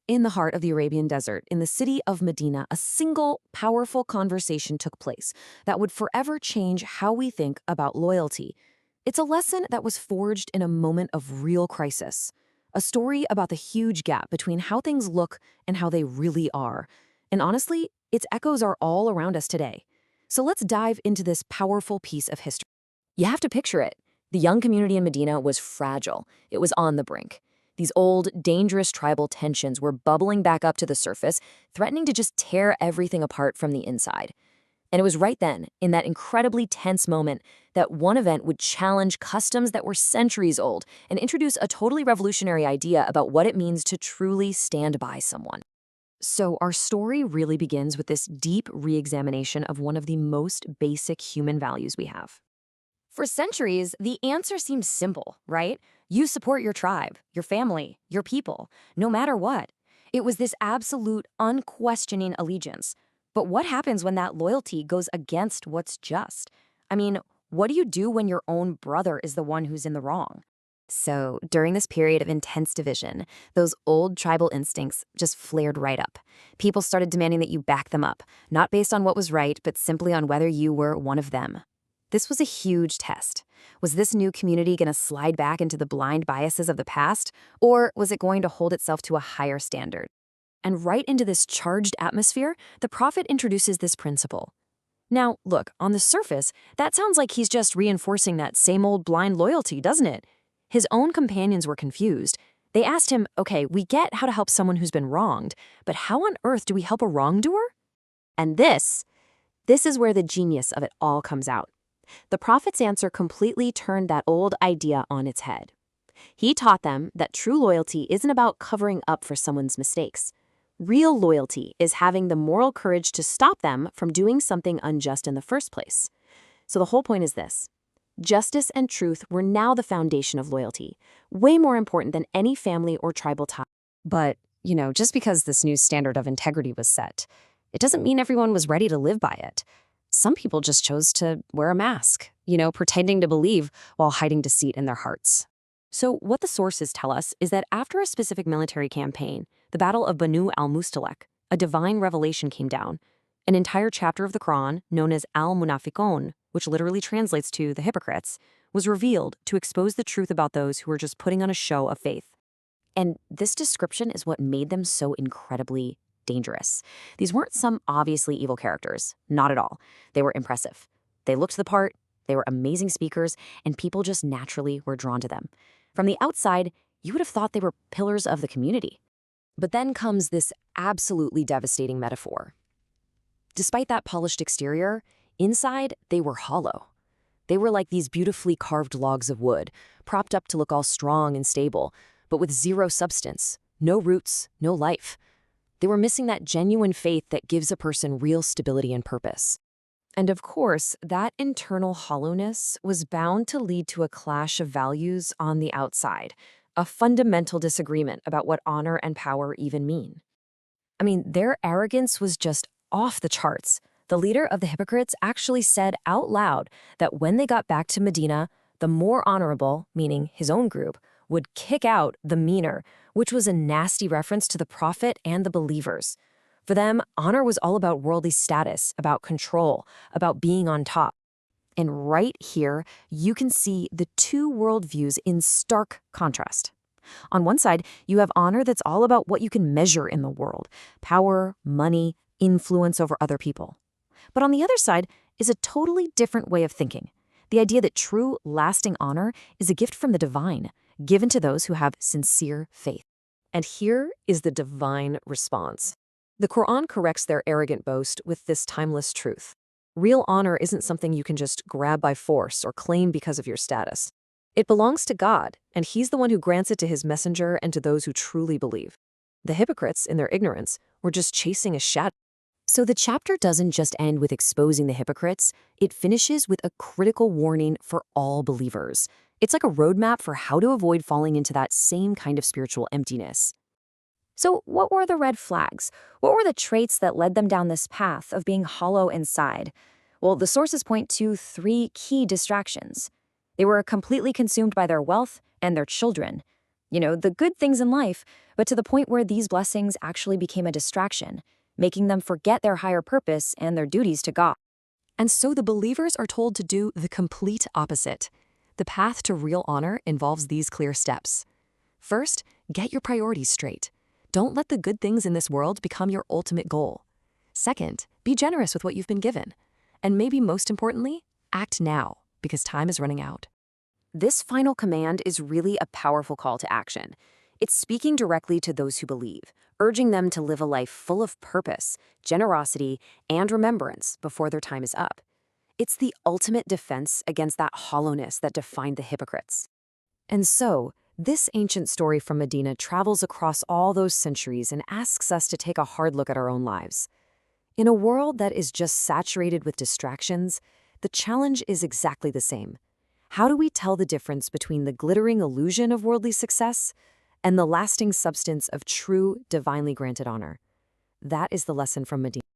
In the heart of the Arabian desert, in the city of Medina, a single, powerful conversation took place that would forever change how we think about loyalty. It's a lesson that was forged in a moment of real crisis. A story about the huge gap between how things look and how they really are. And honestly, its echoes are all around us today. So let's dive into this powerful piece of history. You have to picture it. The young community in Medina was fragile. It was on the brink. These old, dangerous tribal tensions were bubbling back up to the surface, threatening to just tear everything apart from the inside. And it was right then, in that incredibly tense moment, that one event would challenge customs that were centuries old and introduce a totally revolutionary idea about what it means to truly stand by someone. So our story really begins with this deep re-examination of one of the most basic human values we have. For centuries, the answer seems simple, right? You support your tribe, your family, your people, no matter what. It was this absolute, unquestioning allegiance. But what happens when that loyalty goes against what's just? I mean, what do you do when your own brother is the one who's in the wrong? So, during this period of intense division, those old tribal instincts just flared right up. People started demanding that you back them up, not based on what was right, but simply on whether you were one of them. This was a huge test. Was this new community going to slide back into the blind biases of the past, or was it going to hold itself to a higher standard? And right into this charged atmosphere, the prophet introduces this principle. Now, look, on the surface, that sounds like he's just reinforcing that same old blind loyalty, doesn't it? His own companions were confused. They asked him, okay, we get how to help someone who's been wronged, but how on earth do we help a wrongdoer? And this is where the genius of it all comes out. The prophet's answer completely turned that old idea on its head. He taught them that true loyalty isn't about covering up for someone's mistakes. Real loyalty is having the moral courage to stop them from doing something unjust in the first place. So the whole point is this. Justice and truth were now the foundation of loyalty, way more important than any family or tribal tie. But, just because this new standard of integrity was set, it doesn't mean everyone was ready to live by it. Some people just chose to wear a mask, pretending to believe while hiding deceit in their hearts. So what the sources tell us is that after a specific military campaign, the Battle of Banu Al-Mustaliq, a divine revelation came down. An entire chapter of the Quran, known as Al-Munaafiqoon, which literally translates to the hypocrites, was revealed to expose the truth about those who were just putting on a show of faith. And this description is what made them so incredibly dangerous. These weren't some obviously evil characters, not at all. They were impressive. They looked the part, they were amazing speakers, and people just naturally were drawn to them. From the outside, you would have thought they were pillars of the community. But then comes this absolutely devastating metaphor. Despite that polished exterior, inside they were hollow. They were like these beautifully carved logs of wood, propped up to look all strong and stable, but with zero substance, no roots, no life. They were missing that genuine faith that gives a person real stability and purpose. And of course, that internal hollowness was bound to lead to a clash of values on the outside, a fundamental disagreement about what honor and power even mean. I mean, their arrogance was just off the charts. The leader of the hypocrites actually said out loud that when they got back to Medina, the more honorable, meaning his own group, would kick out the meaner, which was a nasty reference to the prophet and the believers. For them, honor was all about worldly status, about control, about being on top. And right here, you can see the two worldviews in stark contrast. On one side, you have honor that's all about what you can measure in the world, power, money, influence over other people. But on the other side is a totally different way of thinking. The idea that true, lasting honor is a gift from the divine, given to those who have sincere faith. And here is the divine response. The Quran corrects their arrogant boast with this timeless truth. Real honor isn't something you can just grab by force or claim because of your status. It belongs to God, and He's the one who grants it to His messenger and to those who truly believe. The hypocrites, in their ignorance, were just chasing a shadow. So the chapter doesn't just end with exposing the hypocrites, it finishes with a critical warning for all believers. It's like a roadmap for how to avoid falling into that same kind of spiritual emptiness. So what were the red flags? What were the traits that led them down this path of being hollow inside? Well, the sources point to 3 key distractions. They were completely consumed by their wealth and their children. the good things in life, but to the point where these blessings actually became a distraction, making them forget their higher purpose and their duties to God. And so the believers are told to do the complete opposite. The path to real honor involves these clear steps. First, get your priorities straight. Don't let the good things in this world become your ultimate goal. Second, be generous with what you've been given. And maybe most importantly, act now, because time is running out. This final command is really a powerful call to action. It's speaking directly to those who believe, urging them to live a life full of purpose, generosity, and remembrance before their time is up. It's the ultimate defense against that hollowness that defined the hypocrites. And so, this ancient story from Medina travels across all those centuries and asks us to take a hard look at our own lives. In a world that is just saturated with distractions, the challenge is exactly the same. How do we tell the difference between the glittering illusion of worldly success and the lasting substance of true, divinely granted honor? That is the lesson from Medina.